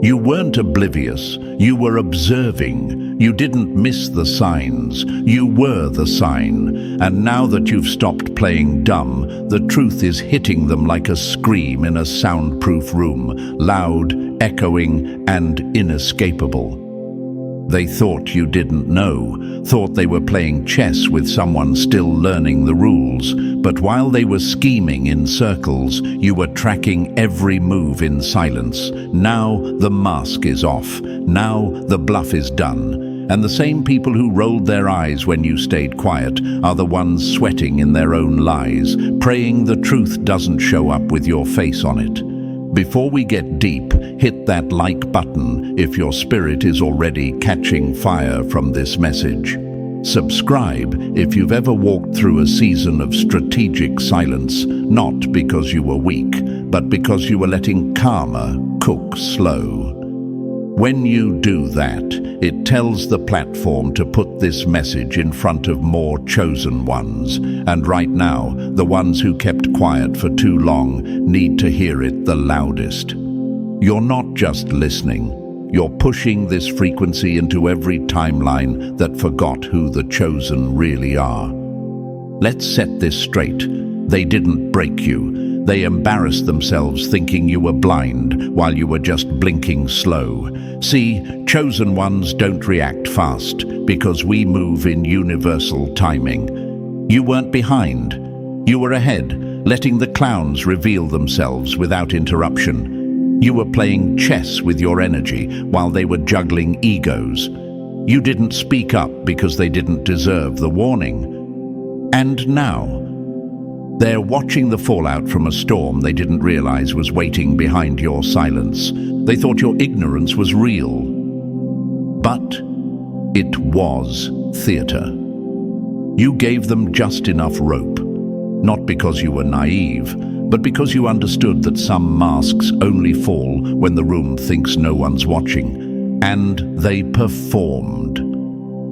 You weren't oblivious, you were observing. You didn't miss the signs, you were the sign. And now that you've stopped playing dumb, the truth is hitting them like a scream in a soundproof room, loud, echoing, and inescapable. They thought you didn't know, thought they were playing chess with someone still learning the rules. But while they were scheming in circles, you were tracking every move in silence. Now the mask is off. Now the bluff is done. And the same people who rolled their eyes when you stayed quiet are the ones sweating in their own lies, praying the truth doesn't show up with your face on it. Before we get deep, hit that like button if your spirit is already catching fire from this message. Subscribe if you've ever walked through a season of strategic silence, not because you were weak, but because you were letting karma cook slow. When you do that, it tells the platform to put this message in front of more chosen ones. And right now, the ones who kept quiet for too long need to hear it the loudest. You're not just listening. You're pushing this frequency into every timeline that forgot who the chosen really are. Let's set this straight. They didn't break you. They embarrassed themselves thinking you were blind while you were just blinking slow. See, chosen ones don't react fast because we move in universal timing. You weren't behind. You were ahead, letting the clowns reveal themselves without interruption. You were playing chess with your energy while they were juggling egos. You didn't speak up because they didn't deserve the warning. And now, they're watching the fallout from a storm they didn't realize was waiting behind your silence. They thought your ignorance was real. But it was theater. You gave them just enough rope, not because you were naive, but because you understood that some masks only fall when the room thinks no one's watching. And they performed.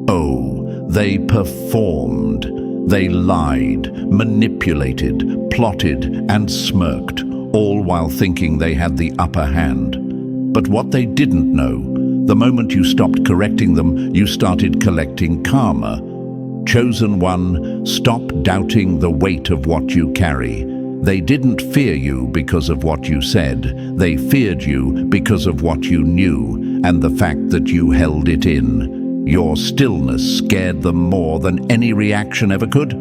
Oh, they performed. They lied, manipulated, plotted, and smirked, all while thinking they had the upper hand. But what they didn't know, the moment you stopped correcting them, you started collecting karma. Chosen one, stop doubting the weight of what you carry. They didn't fear you because of what you said. They feared you because of what you knew and the fact that you held it in. Your stillness scared them more than any reaction ever could.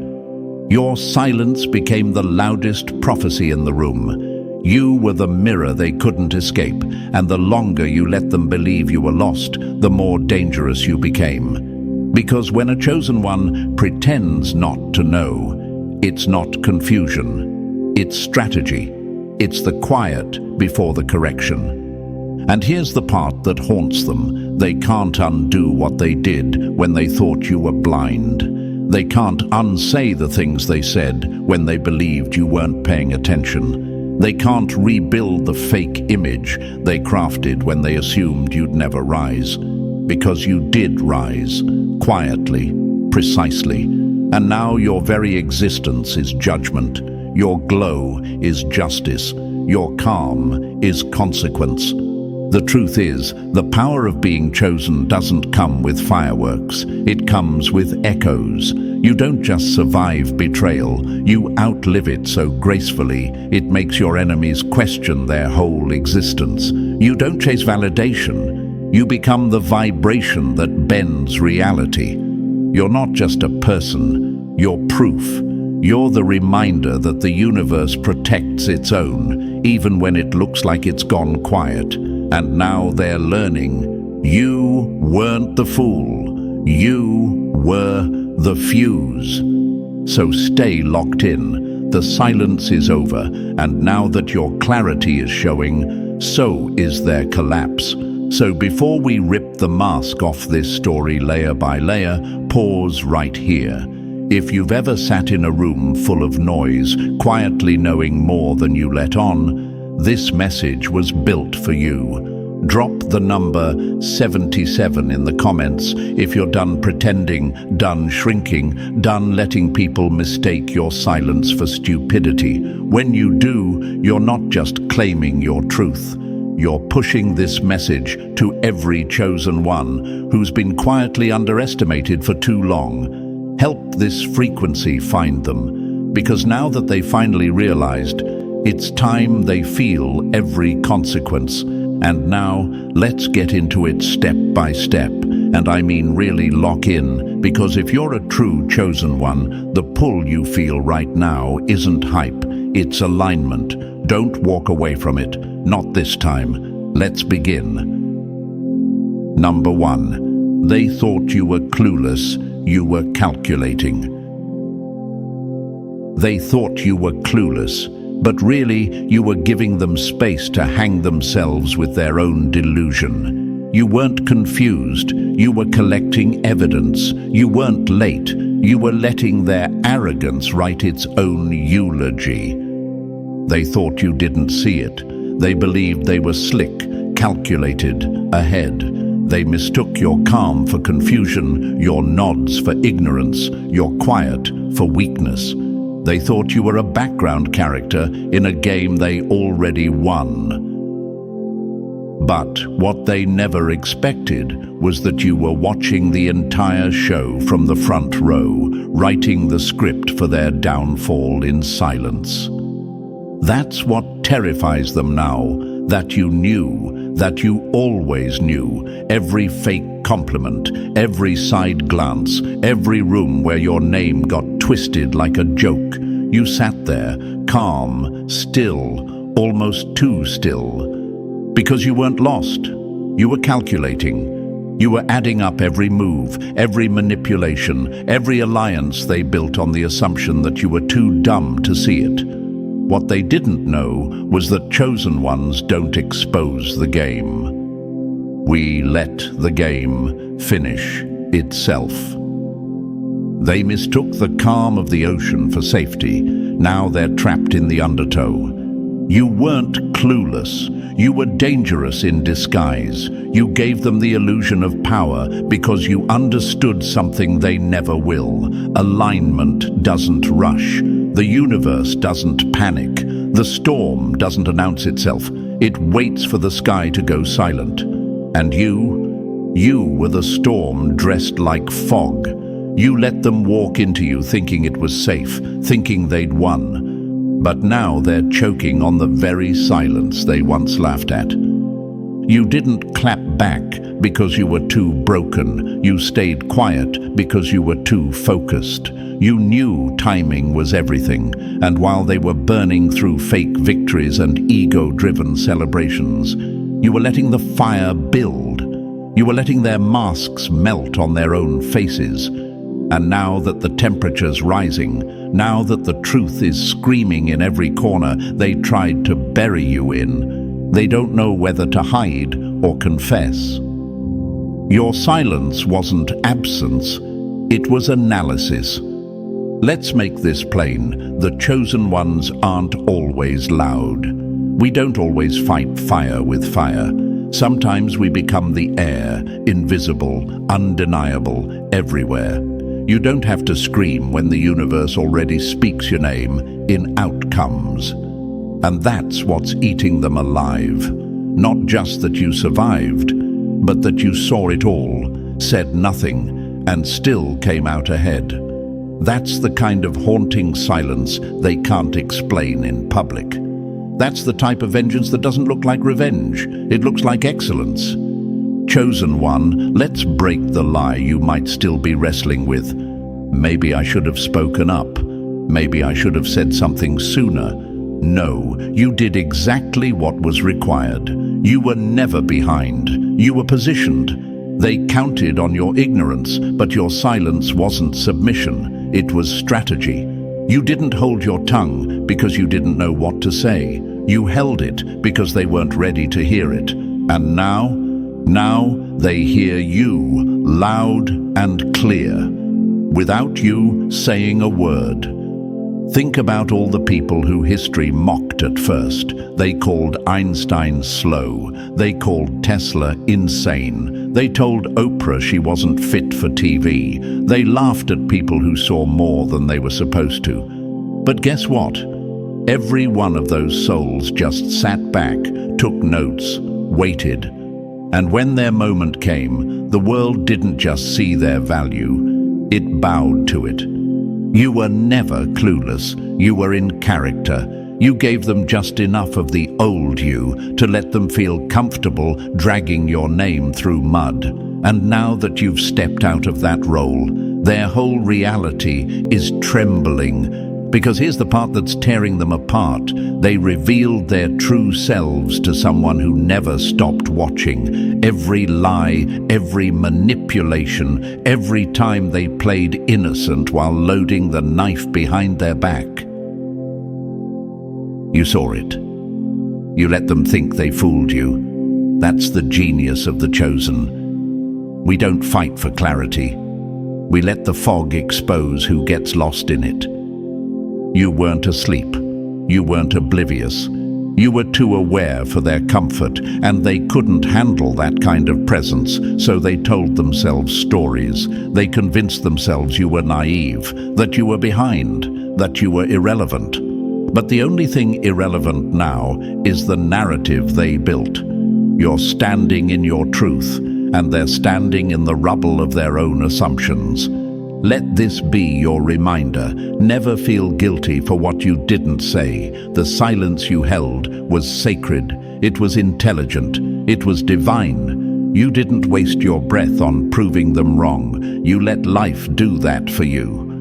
Your silence became the loudest prophecy in the room. You were the mirror they couldn't escape, and the longer you let them believe you were lost, the more dangerous you became. Because when a chosen one pretends not to know, it's not confusion, it's strategy. It's the quiet before the correction. And here's the part that haunts them. They can't undo what they did when they thought you were blind. They can't unsay the things they said when they believed you weren't paying attention. They can't rebuild the fake image they crafted when they assumed you'd never rise. Because you did rise, quietly, precisely. And now your very existence is judgment. Your glow is justice. Your calm is consequence. The truth is, the power of being chosen doesn't come with fireworks. It comes with echoes. You don't just survive betrayal, you outlive it so gracefully, it makes your enemies question their whole existence. You don't chase validation. You become the vibration that bends reality. You're not just a person, you're proof. You're the reminder that the universe protects its own, even when it looks like it's gone quiet. And now they're learning. You weren't the fool. You were the fuse. So stay locked in. The silence is over, and now that your clarity is showing, so is their collapse. So before we rip the mask off this story layer by layer, pause right here. If you've ever sat in a room full of noise, quietly knowing more than you let on, this message was built for you. Drop the number 77 in the comments if you're done pretending, done shrinking, done letting people mistake your silence for stupidity. When you do, you're not just claiming your truth. you're pushing this message to every chosen one who's been quietly underestimated for too long. Help this frequency find them, because now that they finally realized, it's time they feel every consequence. And now, let's get into it step by step. And I mean really lock in, because if you're a true chosen one, the pull you feel right now isn't hype, it's alignment. Don't walk away from it, not this time. Let's begin. Number 1. They thought you were clueless, you were calculating. They thought you were clueless, but really you were giving them space to hang themselves with their own delusion. You weren't confused, you were collecting evidence. You weren't late, you were letting their arrogance write its own eulogy. They thought you didn't see it. They believed they were slick, calculated, ahead. They mistook your calm for confusion, your nods for ignorance, your quiet for weakness. They thought you were a background character in a game they already won. But what they never expected was that you were watching the entire show from the front row, writing the script for their downfall in silence. That's what terrifies them now, that you knew, that you always knew. Every fake compliment, every side glance, every room where your name got twisted like a joke. You sat there, calm, still, almost too still. Because you weren't lost. You were calculating. You were adding up every move, every manipulation, every alliance they built on the assumption that you were too dumb to see it. What they didn't know was that chosen ones don't expose the game. We let the game finish itself. They mistook the calm of the ocean for safety. Now they're trapped in the undertow. You weren't clueless. You were dangerous in disguise. You gave them the illusion of power because you understood something they never will. Alignment doesn't rush. The universe doesn't panic. The storm doesn't announce itself. It waits for the sky to go silent. And you were the storm dressed like fog. You let them walk into you thinking it was safe, thinking they'd won. But now they're choking on the very silence they once laughed at. You didn't clap back because you were too broken. You stayed quiet because you were too focused. You knew timing was everything, and while they were burning through fake victories and ego-driven celebrations, you were letting the fire build. You were letting their masks melt on their own faces. And now that the temperature's rising, now that the truth is screaming in every corner they tried to bury you in, they don't know whether to hide or confess. Your silence wasn't absence, it was analysis. Let's make this plain. The chosen ones aren't always loud. We don't always fight fire with fire. Sometimes we become the air, invisible, undeniable, everywhere. You don't have to scream when the universe already speaks your name in outcomes. And that's what's eating them alive. Not just that you survived, but that you saw it all, said nothing, and still came out ahead. That's the kind of haunting silence they can't explain in public. That's the type of vengeance that doesn't look like revenge. It looks like excellence. Chosen one, let's break the lie you might still be wrestling with. Maybe I should have spoken up. Maybe I should have said something sooner. No, you did exactly what was required. You were never behind. You were positioned. They counted on your ignorance, but your silence wasn't submission. It was strategy. You didn't hold your tongue because you didn't know what to say. You held it because they weren't ready to hear it. And now they hear you, loud and clear, without you saying a word. Think about all the people who history mocked at first. They called Einstein slow. They called Tesla insane. They told Oprah she wasn't fit for TV. They laughed at people who saw more than they were supposed to. But guess what? Every one of those souls just sat back, took notes, waited. And when their moment came, the world didn't just see their value, it bowed to it. You were never clueless, you were in character. You gave them just enough of the old you to let them feel comfortable dragging your name through mud. And now that you've stepped out of that role, their whole reality is trembling. Because here's the part that's tearing them apart. They revealed their true selves to someone who never stopped watching. Every lie, every manipulation, every time they played innocent while loading the knife behind their back. You saw it. You let them think they fooled you. That's the genius of the chosen. We don't fight for clarity. We let the fog expose who gets lost in it. You weren't asleep. You weren't oblivious. You were too aware for their comfort, and they couldn't handle that kind of presence, so they told themselves stories. They convinced themselves you were naive, that you were behind, that you were irrelevant. But the only thing irrelevant now is the narrative they built. You're standing in your truth, and they're standing in the rubble of their own assumptions. Let this be your reminder. Never feel guilty for what you didn't say. The silence you held was sacred. It was intelligent. It was divine. You didn't waste your breath on proving them wrong. You let life do that for you.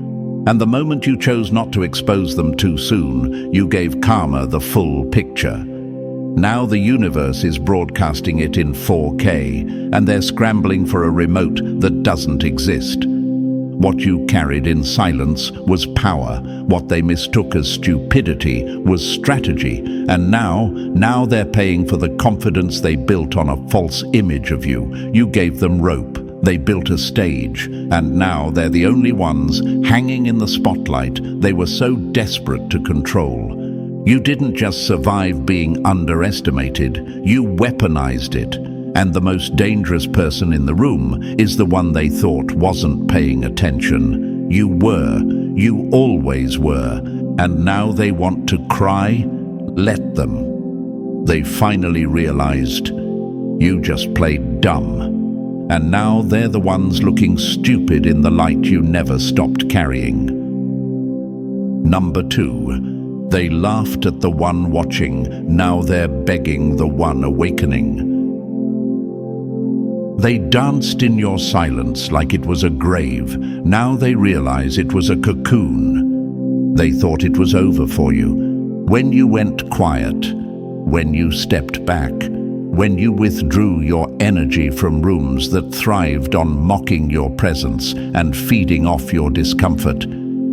And the moment you chose not to expose them too soon, you gave karma the full picture. Now the universe is broadcasting it in 4K, and they're scrambling for a remote that doesn't exist. What you carried in silence was power. What they mistook as stupidity was strategy. And now they're paying for the confidence they built on a false image of you. You gave them rope. They built a stage. And now they're the only ones hanging in the spotlight they were so desperate to control. You didn't just survive being underestimated. You weaponized it. And the most dangerous person in the room is the one they thought wasn't paying attention. You were. You always were. And now they want to cry? Let them. They finally realized you just played dumb. And now they're the ones looking stupid in the light you never stopped carrying. Number 2. They laughed at the one watching. Now they're begging the one awakening. They danced in your silence like it was a grave. Now they realize it was a cocoon. They thought it was over for you. When you went quiet, when you stepped back, when you withdrew your energy from rooms that thrived on mocking your presence and feeding off your discomfort,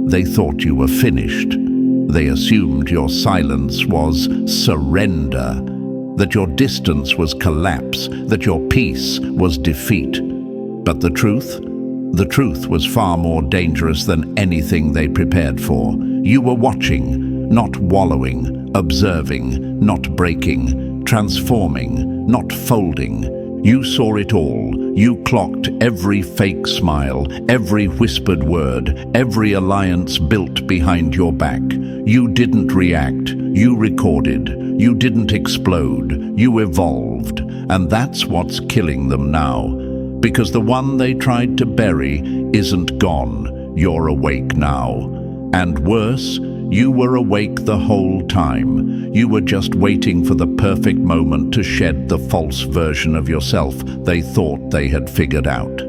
they thought you were finished. They assumed your silence was surrender, that your distance was collapse, that your peace was defeat. But the truth was far more dangerous than anything they prepared for. You were watching, not wallowing, observing, not breaking, transforming, not folding. You saw it all. You clocked every fake smile, every whispered word, every alliance built behind your back. You didn't react. You recorded. You didn't explode. You evolved. And that's what's killing them now. Because the one they tried to bury isn't gone. You're awake now. And worse, you were awake the whole time. You were just waiting for the perfect moment to shed the false version of yourself they thought they had figured out.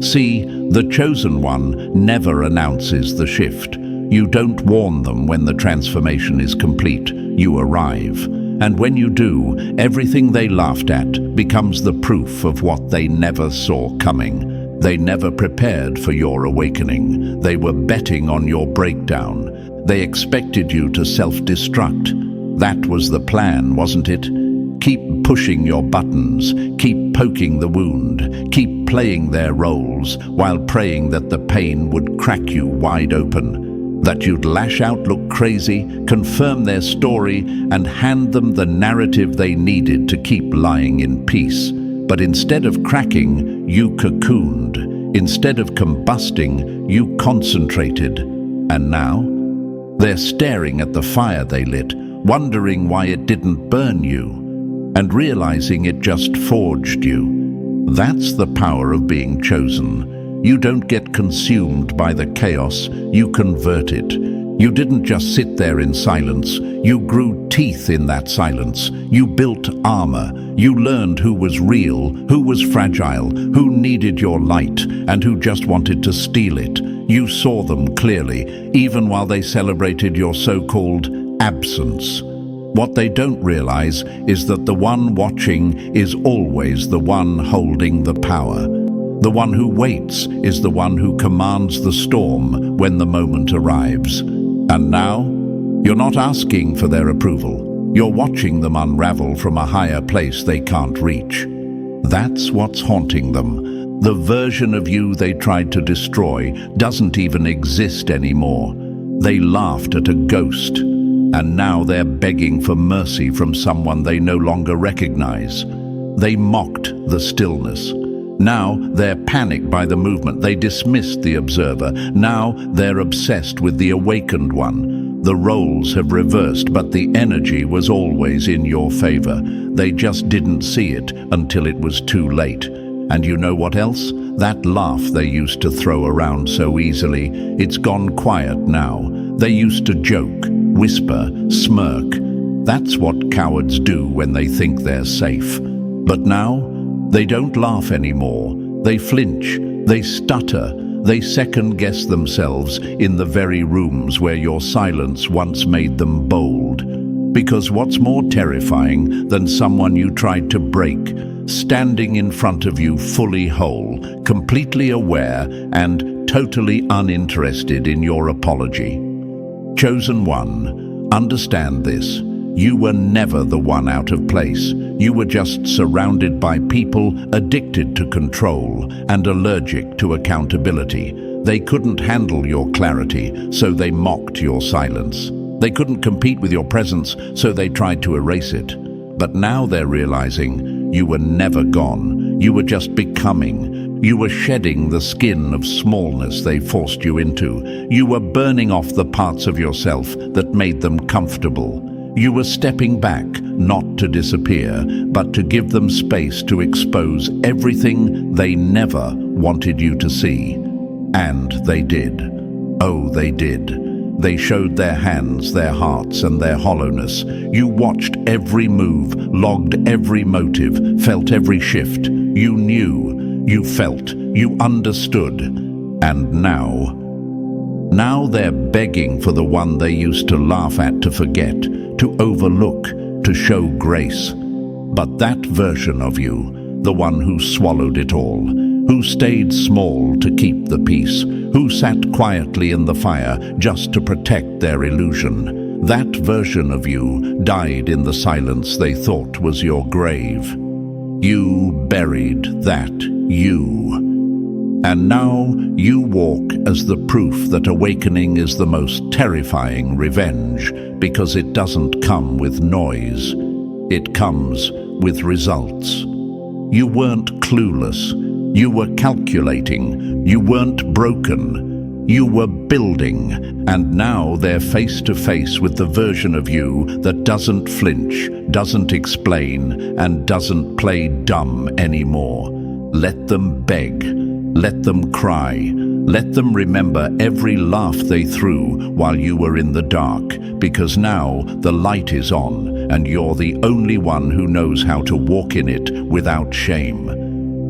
See, the chosen one never announces the shift. You don't warn them when the transformation is complete. You arrive. And when you do, everything they laughed at becomes the proof of what they never saw coming. They never prepared for your awakening. They were betting on your breakdown. They expected you to self-destruct. That was the plan, wasn't it? Keep pushing your buttons, keep poking the wound, keep playing their roles while praying that the pain would crack you wide open, that you'd lash out, look crazy, confirm their story, and hand them the narrative they needed to keep lying in peace. But instead of cracking, you cocooned. Instead of combusting, you concentrated. And now? They're staring at the fire they lit, wondering why it didn't burn you. and realizing it just forged you. That's the power of being chosen. You don't get consumed by the chaos, you convert it. You didn't just sit there in silence, you grew teeth in that silence. You built armor. You learned who was real, who was fragile, who needed your light, and who just wanted to steal it. You saw them clearly, even while they celebrated your so-called absence. What they don't realize is that the one watching is always the one holding the power. The one who waits is the one who commands the storm when the moment arrives. And now, you're not asking for their approval. You're watching them unravel from a higher place they can't reach. That's what's haunting them. The version of you they tried to destroy doesn't even exist anymore. They laughed at a ghost, and now they're begging for mercy from someone they no longer recognize. They mocked the stillness. Now they're panicked by the movement. They dismissed the observer. Now they're obsessed with the awakened one. The roles have reversed, but the energy was always in your favor. They just didn't see it until it was too late. And you know what else? That laugh they used to throw around so easily, it's gone quiet now. They used to joke, whisper, smirk. That's what cowards do when they think they're safe. But now, they don't laugh anymore. They flinch, they stutter, they second-guess themselves in the very rooms where your silence once made them bold. Because what's more terrifying than someone you tried to break, standing in front of you fully whole, completely aware and totally uninterested in your apology? Chosen one, understand this. You were never the one out of place. You were just surrounded by people addicted to control and allergic to accountability. They couldn't handle your clarity, so they mocked your silence. They couldn't compete with your presence, so they tried to erase it. But now they're realizing you were never gone. You were just becoming. You were shedding the skin of smallness they forced you into. You were burning off the parts of yourself that made them comfortable. You were stepping back, not to disappear, but to give them space to expose everything they never wanted you to see. And they did. Oh, they did. They showed their hands, their hearts, and their hollowness. You watched every move, logged every motive, felt every shift. You knew, you felt, you understood. And now they're begging for the one they used to laugh at, to forget, to overlook, to show grace. But that version of you, the one who swallowed it all, who stayed small to keep the peace, who sat quietly in the fire just to protect their illusion, that version of you died in the silence they thought was your grave. You buried that you. And now you walk as the proof that awakening is the most terrifying revenge, because it doesn't come with noise. It comes with results. You weren't clueless. You were calculating. You weren't broken. You were building. And now they're face to face with the version of you that doesn't flinch, doesn't explain, and doesn't play dumb anymore. Let them beg. Let them cry. Let them remember every laugh they threw while you were in the dark, because now the light is on and you're the only one who knows how to walk in it without shame.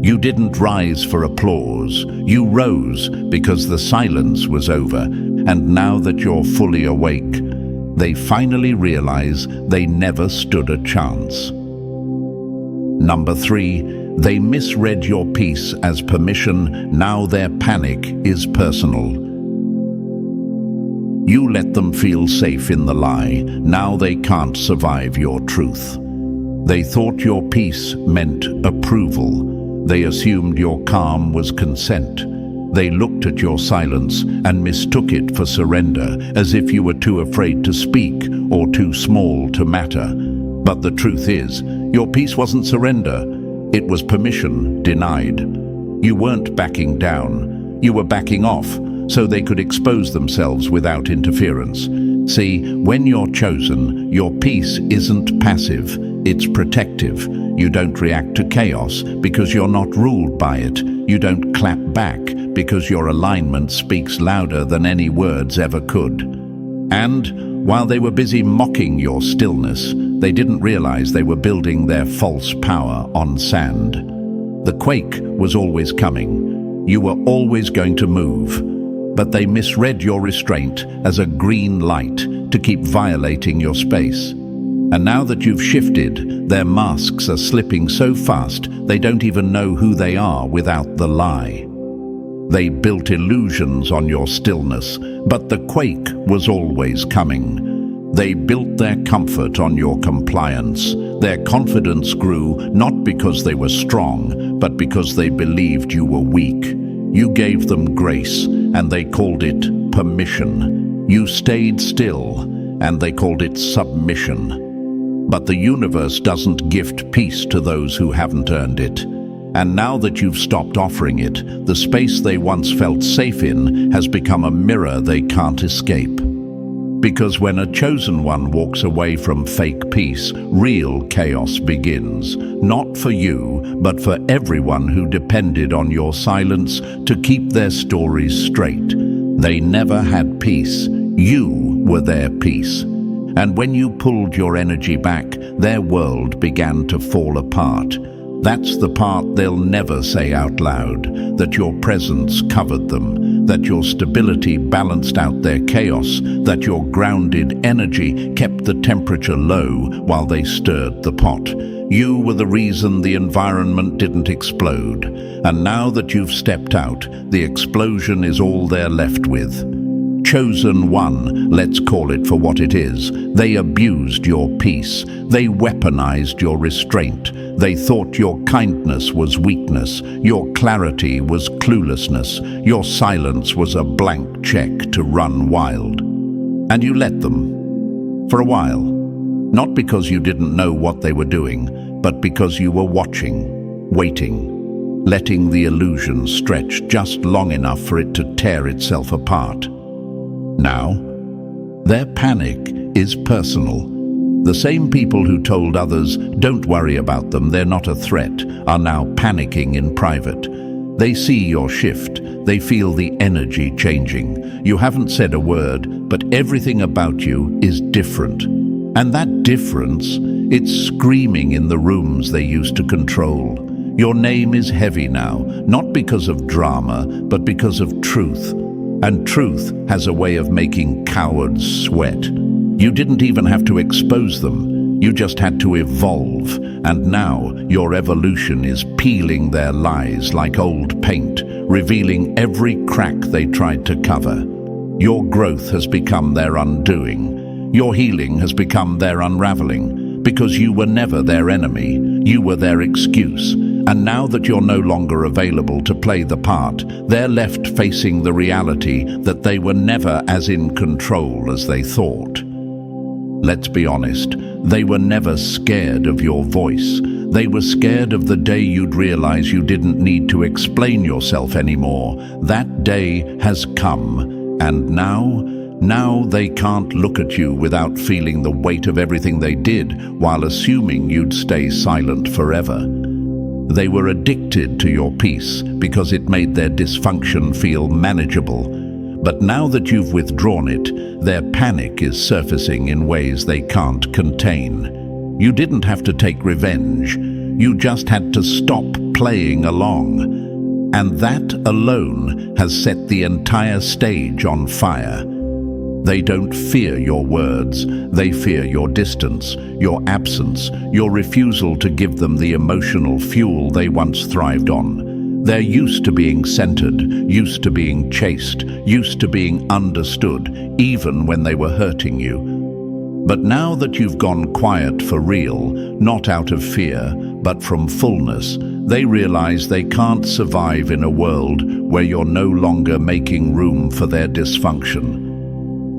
You didn't rise for applause. You rose because the silence was over, and now that you're fully awake, they finally realize they never stood a chance. Number 3. They misread your peace as permission. Now their panic is personal. You let them feel safe in the lie. Now they can't survive your truth. They thought your peace meant approval. They assumed your calm was consent. They looked at your silence and mistook it for surrender, as if you were too afraid to speak or too small to matter. But the truth is, your peace wasn't surrender. It was permission denied. You weren't backing down. You were backing off, so they could expose themselves without interference. See, when you're chosen, your peace isn't passive. It's protective. You don't react to chaos because you're not ruled by it. You don't clap back because your alignment speaks louder than any words ever could. And while they were busy mocking your stillness, they didn't realize they were building their false power on sand. The quake was always coming. You were always going to move. But they misread your restraint as a green light to keep violating your space. And now that you've shifted, their masks are slipping so fast they don't even know who they are without the lie. They built illusions on your stillness, but the quake was always coming. They built their comfort on your compliance. Their confidence grew not because they were strong, but because they believed you were weak. You gave them grace, and they called it permission. You stayed still, and they called it submission. But the universe doesn't gift peace to those who haven't earned it. And now that you've stopped offering it, the space they once felt safe in has become a mirror they can't escape. Because when a chosen one walks away from fake peace, real chaos begins. Not for you, but for everyone who depended on your silence to keep their stories straight. They never had peace. You were their peace. And when you pulled your energy back, their world began to fall apart. That's the part they'll never say out loud, that your presence covered them, that your stability balanced out their chaos, that your grounded energy kept the temperature low while they stirred the pot. You were the reason the environment didn't explode. And now that you've stepped out, the explosion is all they're left with. Chosen one, let's call it for what it is. They abused your peace. They weaponized your restraint. They thought your kindness was weakness. Your clarity was cluelessness. Your silence was a blank check to run wild. And you let them. For a while. Not because you didn't know what they were doing, but because you were watching, waiting, letting the illusion stretch just long enough for it to tear itself apart. Now, their panic is personal. The same people who told others, "Don't worry about them, they're not a threat," are now panicking in private. They see your shift. They feel the energy changing. You haven't said a word, but everything about you is different. And that difference, it's screaming in the rooms they used to control. Your name is heavy now, not because of drama, but because of truth. And truth has a way of making cowards sweat. You didn't even have to expose them. You just had to evolve. And now your evolution is peeling their lies like old paint, revealing every crack they tried to cover. Your growth has become their undoing. Your healing has become their unraveling. Because you were never their enemy. You were their excuse. And now that you're no longer available to play the part, they're left facing the reality that they were never as in control as they thought. Let's be honest, they were never scared of your voice. They were scared of the day you'd realize you didn't need to explain yourself anymore. That day has come, and now they can't look at you without feeling the weight of everything they did while assuming you'd stay silent forever. They were addicted to your peace because it made their dysfunction feel manageable. But now that you've withdrawn it, their panic is surfacing in ways they can't contain. You didn't have to take revenge. You just had to stop playing along. And that alone has set the entire stage on fire. They don't fear your words. They fear your distance, your absence, your refusal to give them the emotional fuel they once thrived on. They're used to being centered, used to being chased, used to being understood, even when they were hurting you. But now that you've gone quiet for real, not out of fear, but from fullness, they realize they can't survive in a world where you're no longer making room for their dysfunction.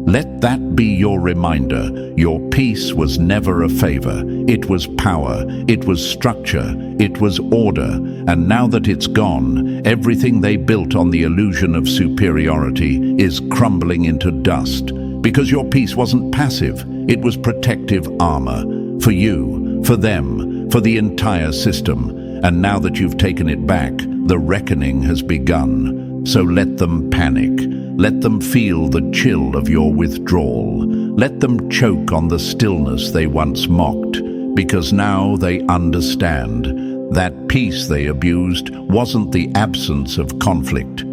Let that be your reminder. Your peace was never a favor. It was power. It was structure. It was order. And now that it's gone, everything they built on the illusion of superiority is crumbling into dust. Because your peace wasn't passive. It was protective armor. For you, For them, for the entire system. And now that you've taken it back, the reckoning has begun. So let them panic. Let them feel the chill of your withdrawal. Let them choke on the stillness they once mocked. Because now they understand. That peace they abused wasn't the absence of conflict.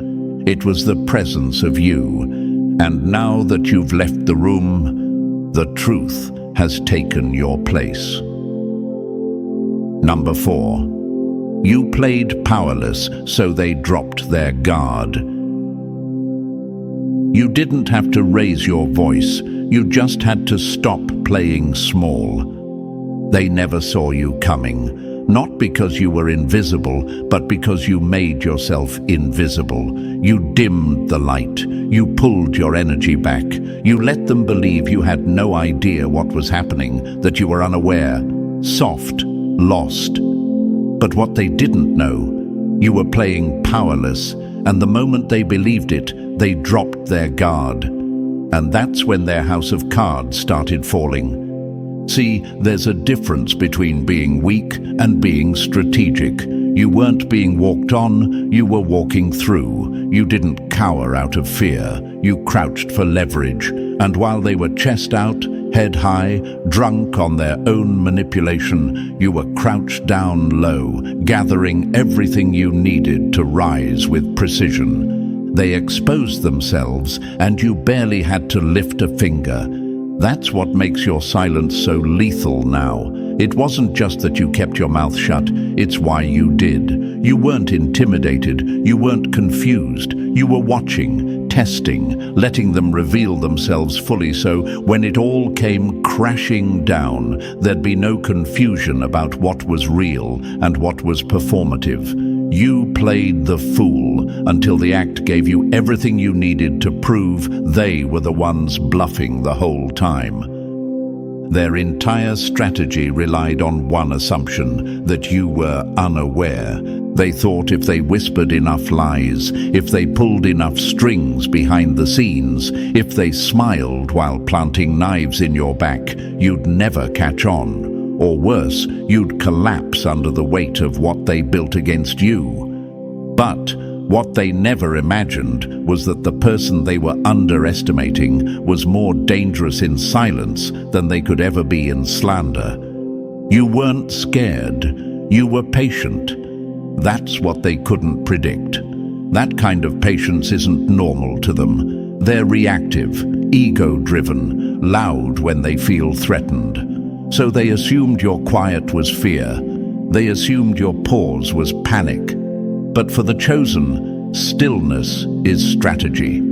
It was the presence of you. And now that you've left the room, the truth has taken your place. Number 4. You played powerless, so they dropped their guard. You didn't have to raise your voice, you just had to stop playing small. They never saw you coming, not because you were invisible, but because you made yourself invisible. You dimmed the light, you pulled your energy back, you let them believe you had no idea what was happening, that you were unaware, soft, lost. But what they didn't know, you were playing powerless, and the moment they believed it, they dropped their guard. And that's when their house of cards started falling. See, there's a difference between being weak and being strategic. You weren't being walked on, you were walking through. You didn't cower out of fear, you crouched for leverage. And while they were chest out, head high, drunk on their own manipulation, you were crouched down low, gathering everything you needed to rise with precision. They exposed themselves, and you barely had to lift a finger. That's what makes your silence so lethal now. It wasn't just that you kept your mouth shut, it's why you did. You weren't intimidated, you weren't confused, you were watching, testing, letting them reveal themselves fully, so when it all came crashing down, there'd be no confusion about what was real and what was performative. You played the fool until the act gave you everything you needed to prove they were the ones bluffing the whole time. Their entire strategy relied on one assumption, that you were unaware. They thought if they whispered enough lies, if they pulled enough strings behind the scenes, if they smiled while planting knives in your back, you'd never catch on. Or worse, you'd collapse under the weight of what they built against you. But what they never imagined was that the person they were underestimating was more dangerous in silence than they could ever be in slander. You weren't scared, you were patient. That's what they couldn't predict. That kind of patience isn't normal to them. They're reactive, ego-driven, loud when they feel threatened. So they assumed your quiet was fear. They assumed your pause was panic. But for the chosen, stillness is strategy.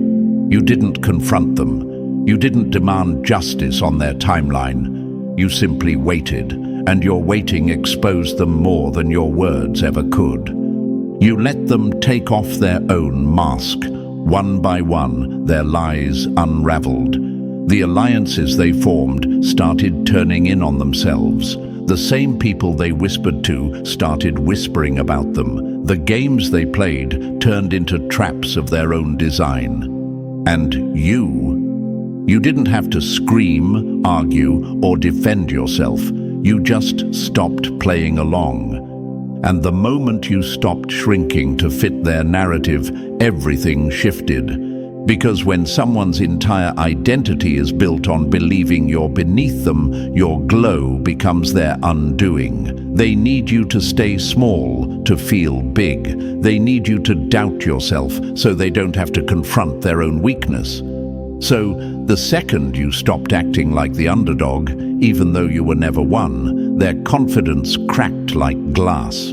You didn't confront them. You didn't demand justice on their timeline. You simply waited, and your waiting exposed them more than your words ever could. You let them take off their own mask. One by one, their lies unraveled. The alliances they formed started turning in on themselves. The same people they whispered to started whispering about them. The games they played turned into traps of their own design. And you didn't have to scream, argue, or defend yourself. You just stopped playing along. And the moment you stopped shrinking to fit their narrative, everything shifted. Because when someone's entire identity is built on believing you're beneath them, your glow becomes their undoing. They need you to stay small to feel big. They need you to doubt yourself so they don't have to confront their own weakness. So, the second you stopped acting like the underdog, even though you were never one, their confidence cracked like glass.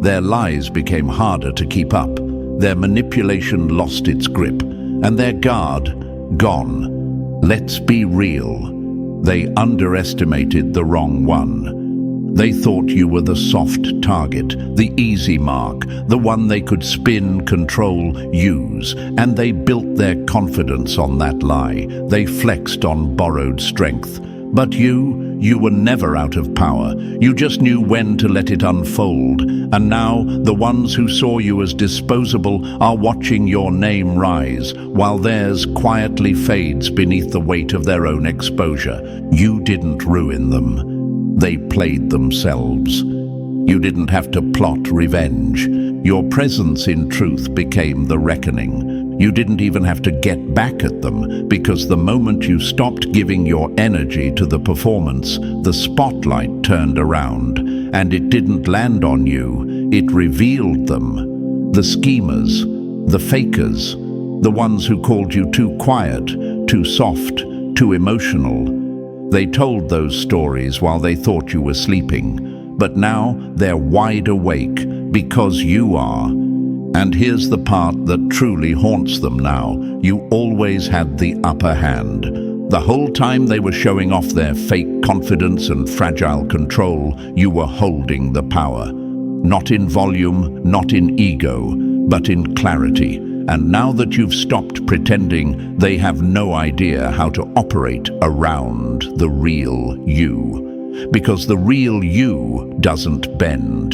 Their lies became harder to keep up. Their manipulation lost its grip. And their guard, gone. Let's be real. They underestimated the wrong one. They thought you were the soft target, the easy mark, the one they could spin, control, use. And they built their confidence on that lie. They flexed on borrowed strength. But you were never out of power. You just knew when to let it unfold. And now, the ones who saw you as disposable are watching your name rise, while theirs quietly fades beneath the weight of their own exposure. You didn't ruin them. They played themselves. You didn't have to plot revenge. Your presence in truth became the reckoning. You didn't even have to get back at them, because the moment you stopped giving your energy to the performance, the spotlight turned around, and it didn't land on you, it revealed them. The schemers, the fakers, the ones who called you too quiet, too soft, too emotional. They told those stories while they thought you were sleeping. But now they're wide awake, because you are. And here's the part that truly haunts them now. You always had the upper hand. The whole time they were showing off their fake confidence and fragile control, you were holding the power. Not in volume, not in ego, but in clarity. And now that you've stopped pretending, they have no idea how to operate around the real you. Because the real you doesn't bend.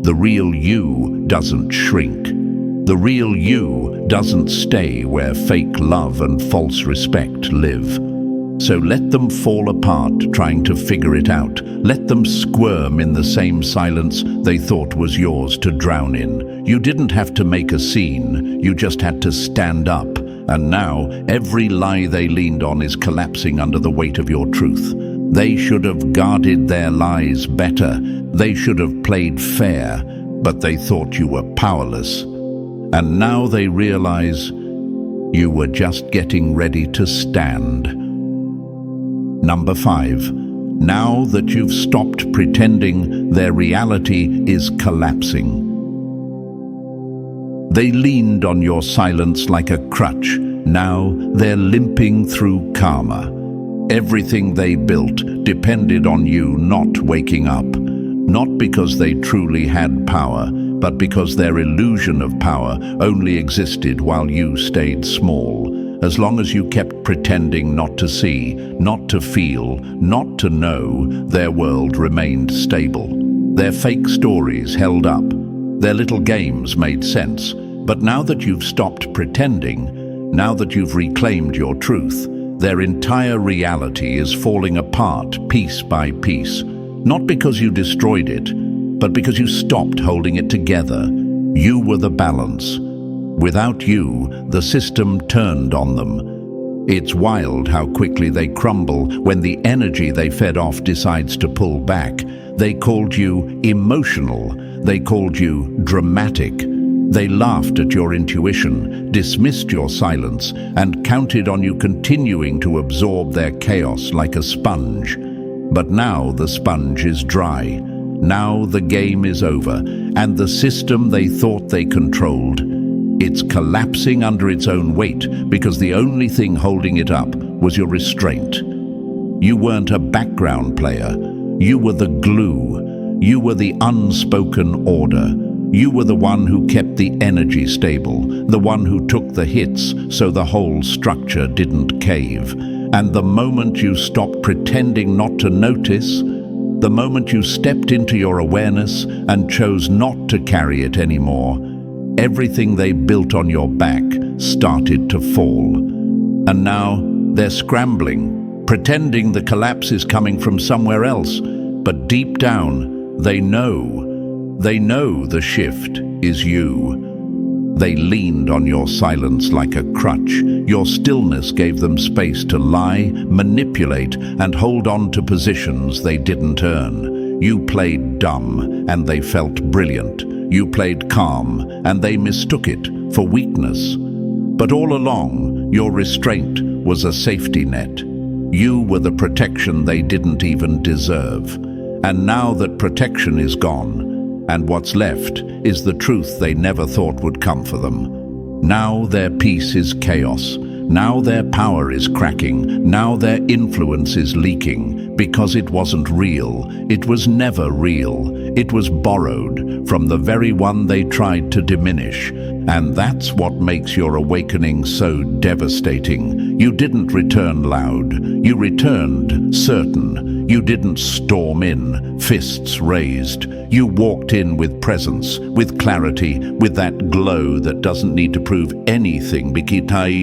The real you doesn't shrink. The real you doesn't stay where fake love and false respect live. So let them fall apart trying to figure it out. Let them squirm in the same silence they thought was yours to drown in. You didn't have to make a scene, you just had to stand up. And now every lie they leaned on is collapsing under the weight of your truth. They should have guarded their lies better. They should have played fair, but they thought you were powerless. And now they realize you were just getting ready to stand. Number 5. Now that you've stopped pretending, their reality is collapsing. They leaned on your silence like a crutch. Now they're limping through karma. Everything they built depended on you not waking up. Not because they truly had power, but because their illusion of power only existed while you stayed small. As long as you kept pretending not to see, not to feel, not to know, their world remained stable. Their fake stories held up. Their little games made sense. But now that you've stopped pretending, now that you've reclaimed your truth, their entire reality is falling apart piece by piece. Not because you destroyed it, but because you stopped holding it together. You were the balance. Without you, the system turned on them. It's wild how quickly they crumble when the energy they fed off decides to pull back. They called you emotional. They called you dramatic. They laughed at your intuition, dismissed your silence, and counted on you continuing to absorb their chaos like a sponge. But now the sponge is dry. Now the game is over, and the system they thought they controlled, it's collapsing under its own weight because the only thing holding it up was your restraint. You weren't a background player. You were the glue. You were the unspoken order. You were the one who kept the energy stable, the one who took the hits so the whole structure didn't cave. And the moment you stopped pretending not to notice, the moment you stepped into your awareness and chose not to carry it anymore, everything they built on your back started to fall. And now they're scrambling, pretending the collapse is coming from somewhere else. But deep down, they know the shift is you. They leaned on your silence like a crutch. Your stillness gave them space to lie, manipulate, and hold on to positions they didn't earn. You played dumb, and they felt brilliant. You played calm, and they mistook it for weakness. But all along, your restraint was a safety net. You were the protection they didn't even deserve. And now that protection is gone, and what's left is the truth they never thought would come for them. Now their peace is chaos. Now their power is cracking. Now their influence is leaking. Because it wasn't real. It was never real. It was borrowed from the very one they tried to diminish. And that's what makes your awakening so devastating. You didn't return loud. You returned certain. You didn't storm in, fists raised. You walked in with presence, with clarity, with that glow that doesn't need to prove anything. Bikitai.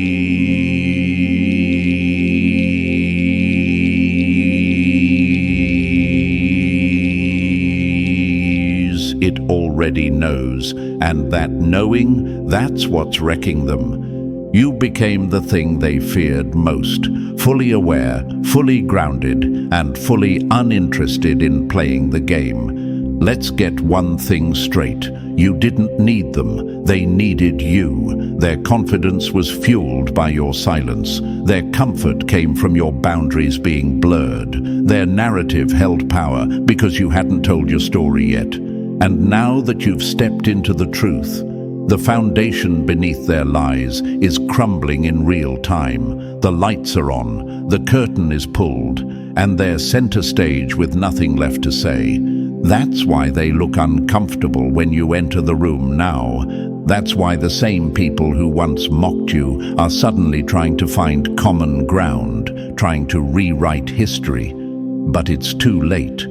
already knows, and that knowing, that's what's wrecking them. You became the thing they feared most, fully aware, fully grounded, and fully uninterested in playing the game. Let's get one thing straight. You didn't need them, they needed you. Their confidence was fueled by your silence. Their comfort came from your boundaries being blurred. Their narrative held power because you hadn't told your story yet. And now that you've stepped into the truth, the foundation beneath their lies is crumbling in real time. The lights are on, the curtain is pulled, and they're center stage with nothing left to say. That's why they look uncomfortable when you enter the room now. That's why the same people who once mocked you are suddenly trying to find common ground, trying to rewrite history. But it's too late.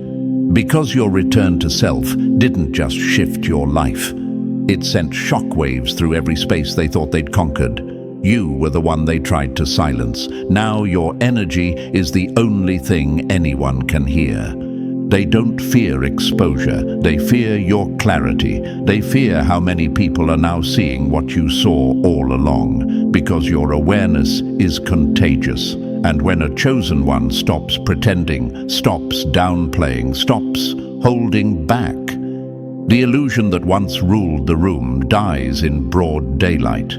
Because your return to self didn't just shift your life. It sent shockwaves through every space they thought they'd conquered. You were the one they tried to silence. Now your energy is the only thing anyone can hear. They don't fear exposure. They fear your clarity. They fear how many people are now seeing what you saw all along, because your awareness is contagious. And when a chosen one stops pretending, stops downplaying, stops holding back, the illusion that once ruled the room dies in broad daylight.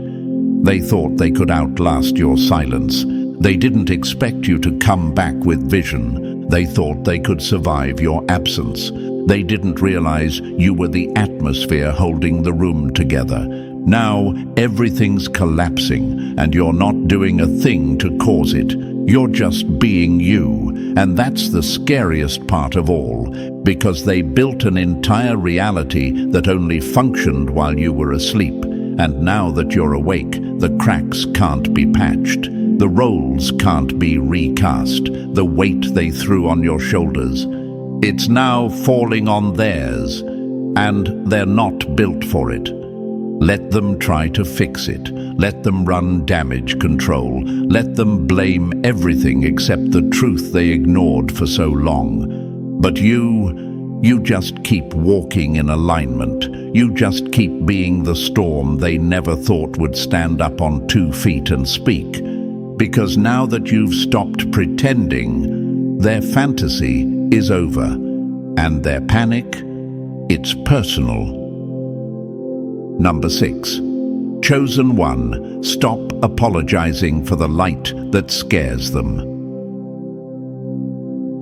They thought they could outlast your silence. They didn't expect you to come back with vision. They thought they could survive your absence. They didn't realize you were the atmosphere holding the room together. Now everything's collapsing, and you're not doing a thing to cause it. You're just being you, and that's the scariest part of all, because they built an entire reality that only functioned while you were asleep. And now that you're awake, the cracks can't be patched. The roles can't be recast. The weight they threw on your shoulders, it's now falling on theirs, and they're not built for it. Let them try to fix it. Let them run damage control. Let them blame everything except the truth they ignored for so long. But you just keep walking in alignment. You just keep being the storm they never thought would stand up on 2 feet and speak. Because now that you've stopped pretending, their fantasy is over. And their panic, it's personal. Number 6. Chosen one, stop apologizing for the light that scares them.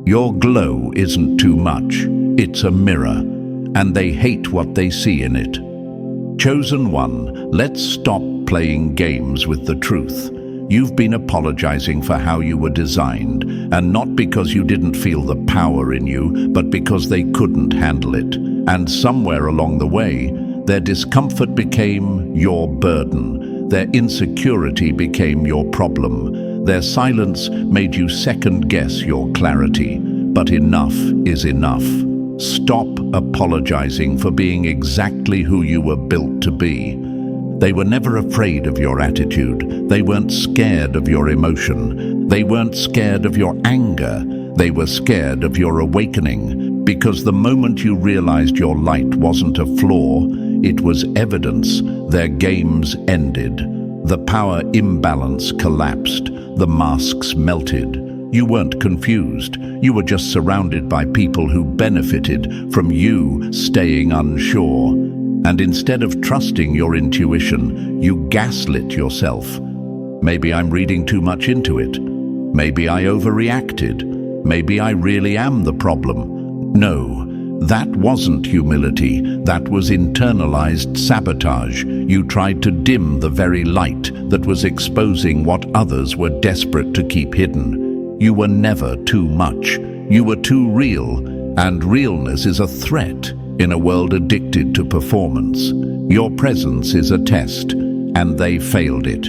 Your glow isn't too much, it's a mirror, and they hate what they see in it. Chosen one, let's stop playing games with the truth. You've been apologizing for how you were designed, and not because you didn't feel the power in you, but because they couldn't handle it. And somewhere along the way, their discomfort became your burden. Their insecurity became your problem. Their silence made you second-guess your clarity. But enough is enough. Stop apologizing for being exactly who you were built to be. They were never afraid of your attitude. They weren't scared of your emotion. They weren't scared of your anger. They were scared of your awakening. Because the moment you realized your light wasn't a flaw, it was evidence, their games ended. The power imbalance collapsed. The masks melted. You weren't confused. You were just surrounded by people who benefited from you staying unsure. And instead of trusting your intuition, you gaslit yourself. Maybe I'm reading too much into it. Maybe I overreacted. Maybe I really am the problem. No, that wasn't humility. That was internalized sabotage. You tried to dim the very light that was exposing what others were desperate to keep hidden. You were never too much. You were too real, and realness is a threat in a world addicted to performance. Your presence is a test, and they failed it.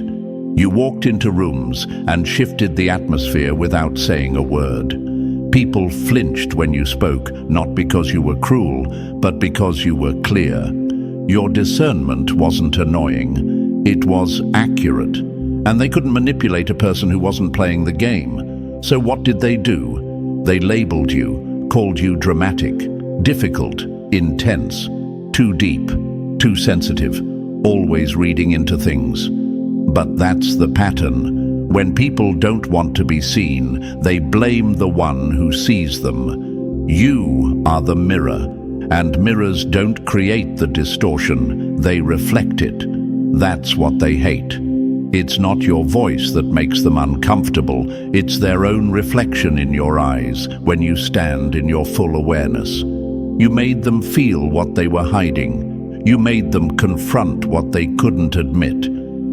You walked into rooms and shifted the atmosphere without saying a word. People flinched when you spoke, not because you were cruel, but because you were clear. Your discernment wasn't annoying, it was accurate. And they couldn't manipulate a person who wasn't playing the game. So what did they do? They labeled you, called you dramatic, difficult, intense. too deep, too sensitive, always reading into things. But that's the pattern. When people don't want to be seen, they blame the one who sees them. You are the mirror, and mirrors don't create the distortion, they reflect it. That's what they hate. It's not your voice that makes them uncomfortable, it's their own reflection in your eyes when you stand in your full awareness. You made them feel what they were hiding. You made them confront what they couldn't admit.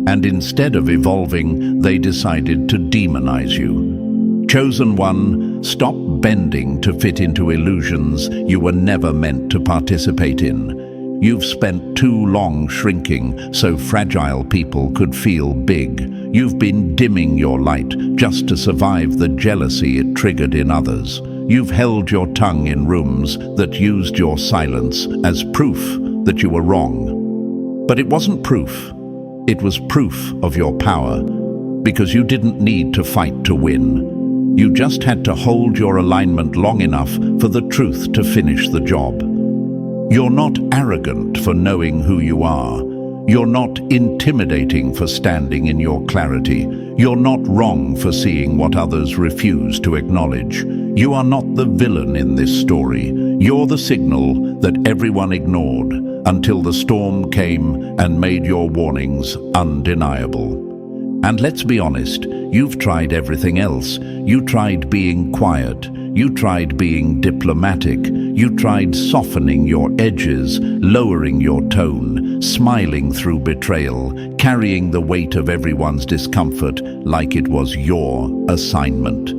And instead of evolving, they decided to demonize you. Chosen one, stop bending to fit into illusions you were never meant to participate in. You've spent too long shrinking so fragile people could feel big. You've been dimming your light just to survive the jealousy it triggered in others. You've held your tongue in rooms that used your silence as proof that you were wrong. But it wasn't proof. It was proof of your power, because you didn't need to fight to win. You just had to hold your alignment long enough for the truth to finish the job. You're not arrogant for knowing who you are. You're not intimidating for standing in your clarity. You're not wrong for seeing what others refuse to acknowledge. You are not the villain in this story. You're the signal that everyone ignored until the storm came and made your warnings undeniable. And let's be honest, you've tried everything else. You tried being quiet. You tried being diplomatic. You tried softening your edges, lowering your tone, smiling through betrayal, carrying the weight of everyone's discomfort like it was your assignment.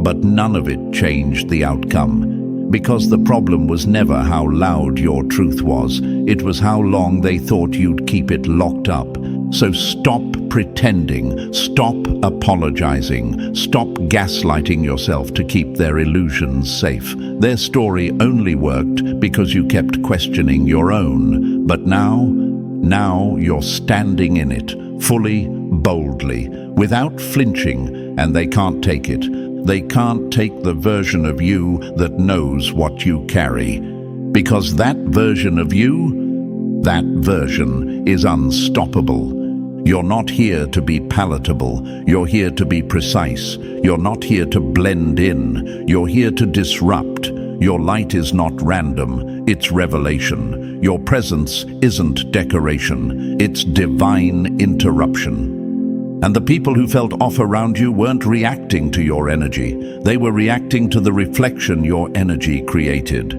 But none of it changed the outcome, because the problem was never how loud your truth was. It was how long they thought you'd keep it locked up. So stop pretending, stop apologizing, stop gaslighting yourself to keep their illusions safe. Their story only worked because you kept questioning your own. But now you're standing in it, fully, boldly, without flinching, and they can't take it. They can't take the version of you that knows what you carry. Because that version of you, that version is unstoppable. You're not here to be palatable. You're here to be precise. You're not here to blend in. You're here to disrupt. Your light is not random. It's revelation. Your presence isn't decoration. It's divine interruption. And the people who felt off around you weren't reacting to your energy. They were reacting to the reflection your energy created.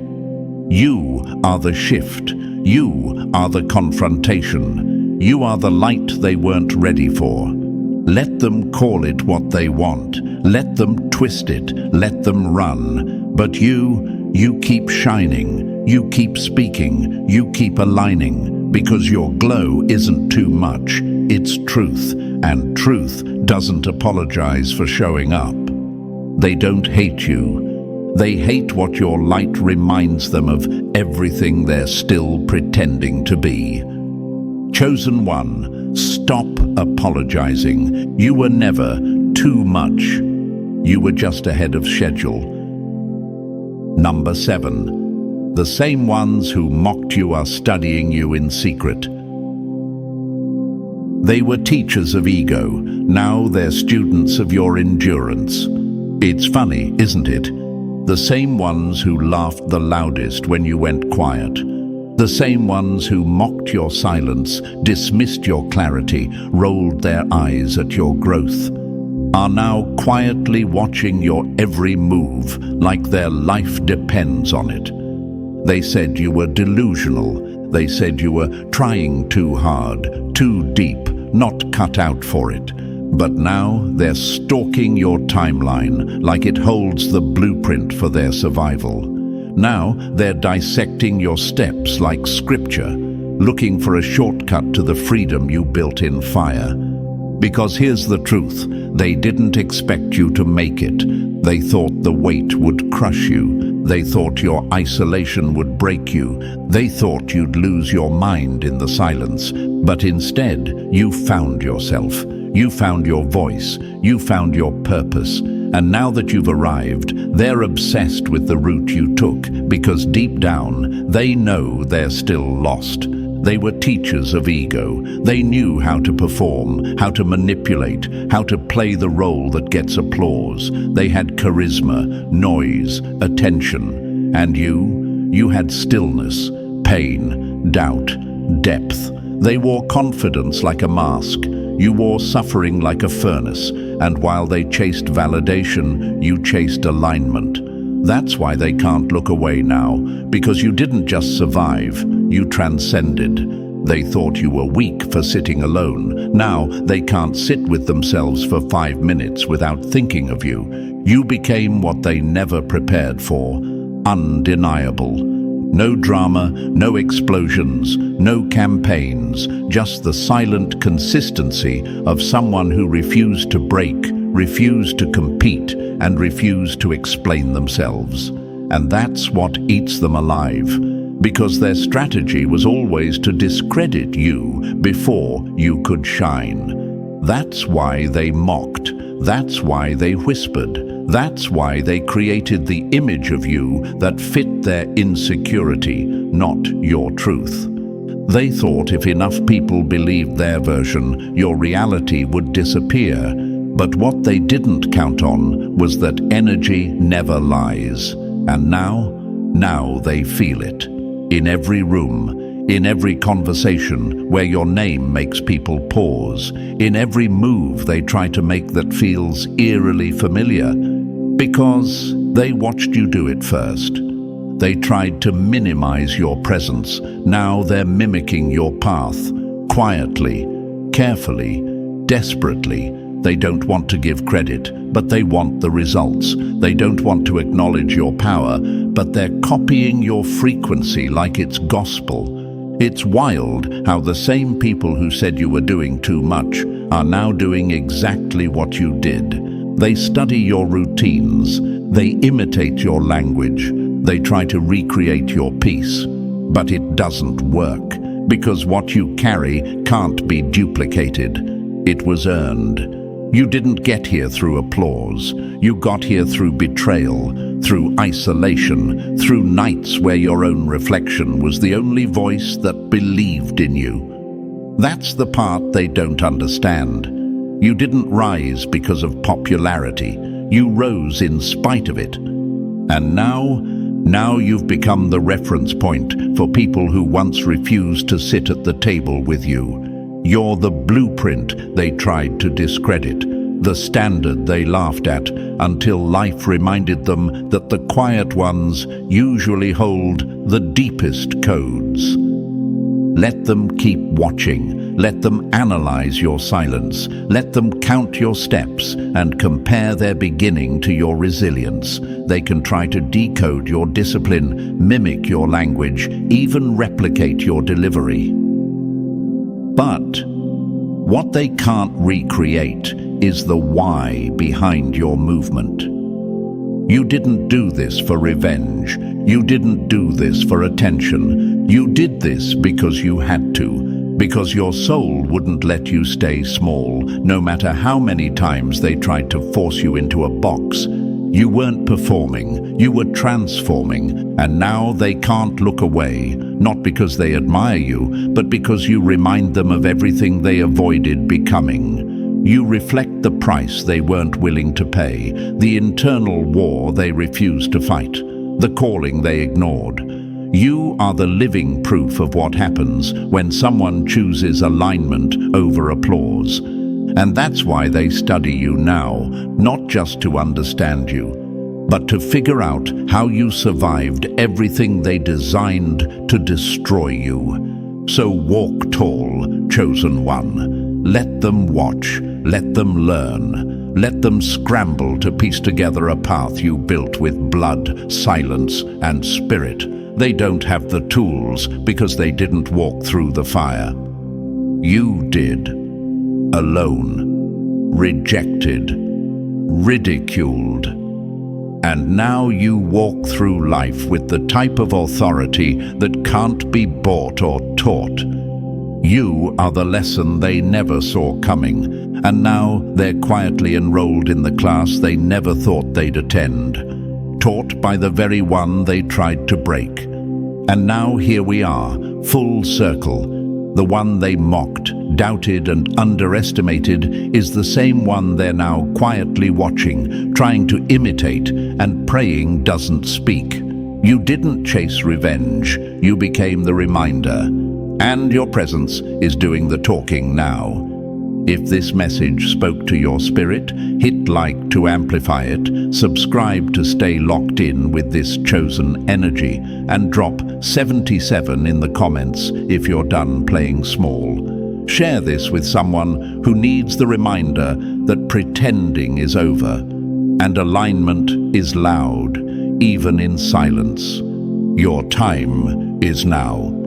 You are the shift. You are the confrontation. You are the light they weren't ready for. Let them call it what they want. Let them twist it. Let them run. But you keep shining. You keep speaking. You keep aligning. Because your glow isn't too much. It's truth. And truth doesn't apologize for showing up. They don't hate you. They hate what your light reminds them of everything they're still pretending to be. Chosen one, stop apologizing. You were never too much. You were just ahead of schedule. Number 7. The same ones who mocked you are studying you in secret. They were teachers of ego. Now they're students of your endurance. It's funny, isn't it? The same ones who laughed the loudest when you went quiet. The same ones who mocked your silence, dismissed your clarity, rolled their eyes at your growth, are now quietly watching your every move like their life depends on it. They said you were delusional. They said you were trying too hard, too deep, not cut out for it. But now they're stalking your timeline like it holds the blueprint for their survival. Now they're dissecting your steps like scripture, looking for a shortcut to the freedom you built in fire. Because here's the truth, they didn't expect you to make it. They thought the weight would crush you. They thought your isolation would break you. They thought you'd lose your mind in the silence. But instead, you found yourself. You found your voice. You found your purpose. And now that you've arrived, they're obsessed with the route you took because deep down, they know they're still lost. They were teachers of ego. They knew how to perform, how to manipulate, how to play the role that gets applause. They had charisma, noise, attention. And you had stillness, pain, doubt, depth. They wore confidence like a mask. You wore suffering like a furnace. And while they chased validation, you chased alignment. That's why they can't look away now, because you didn't just survive, you transcended. They thought you were weak for sitting alone. Now they can't sit with themselves for 5 minutes without thinking of you. You became what they never prepared for, undeniable. No drama, no explosions, no campaigns, just the silent consistency of someone who refused to break, refused to compete, and refused to explain themselves. And that's what eats them alive, because their strategy was always to discredit you before you could shine. That's why they mocked. That's why they whispered. That's why they created the image of you that fit their insecurity, not your truth. They thought if enough people believed their version, your reality would disappear. But what they didn't count on was that energy never lies. And now they feel it. In every room, in every conversation where your name makes people pause, in every move they try to make that feels eerily familiar. Because they watched you do it first. They tried to minimize your presence. Now they're mimicking your path, quietly, carefully, desperately. They don't want to give credit, but they want the results. They don't want to acknowledge your power, but they're copying your frequency like it's gospel. It's wild how the same people who said you were doing too much are now doing exactly what you did. They study your routines. They imitate your language. They try to recreate your peace. But it doesn't work, because what you carry can't be duplicated. It was earned. You didn't get here through applause. You got here through betrayal, through isolation, through nights where your own reflection was the only voice that believed in you. That's the part they don't understand. You didn't rise because of popularity. You rose in spite of it. And now you've become the reference point for people who once refused to sit at the table with you. You're the blueprint they tried to discredit, the standard they laughed at, until life reminded them that the quiet ones usually hold the deepest codes. Let them keep watching. Let them analyze your silence. Let them count your steps and compare their beginning to your resilience. They can try to decode your discipline, mimic your language, even replicate your delivery. But what they can't recreate is the why behind your movement. You didn't do this for revenge. You didn't do this for attention. You did this because you had to, because your soul wouldn't let you stay small, no matter how many times they tried to force you into a box. You weren't performing, you were transforming, and now they can't look away, not because they admire you, but because you remind them of everything they avoided becoming. You reflect the price they weren't willing to pay, the internal war they refused to fight, the calling they ignored. You are the living proof of what happens when someone chooses alignment over applause. And that's why they study you now, not just to understand you, but to figure out how you survived everything they designed to destroy you. So walk tall, chosen one. Let them watch, let them learn, let them scramble to piece together a path you built with blood, silence, and spirit. They don't have the tools because they didn't walk through the fire. You did. Alone, rejected, ridiculed. And now you walk through life with the type of authority that can't be bought or taught. You are the lesson they never saw coming, and now they're quietly enrolled in the class they never thought they'd attend, taught by the very one they tried to break. And now here we are, full circle. The one they mocked, doubted and underestimated is the same one they're now quietly watching, trying to imitate, and praying doesn't speak. You didn't chase revenge, you became the reminder. And your presence is doing the talking now. If this message spoke to your spirit, hit like to amplify it, subscribe to stay locked in with this chosen energy, and drop 77 in the comments if you're done playing small. Share this with someone who needs the reminder that pretending is over, and alignment is loud, even in silence. Your time is now.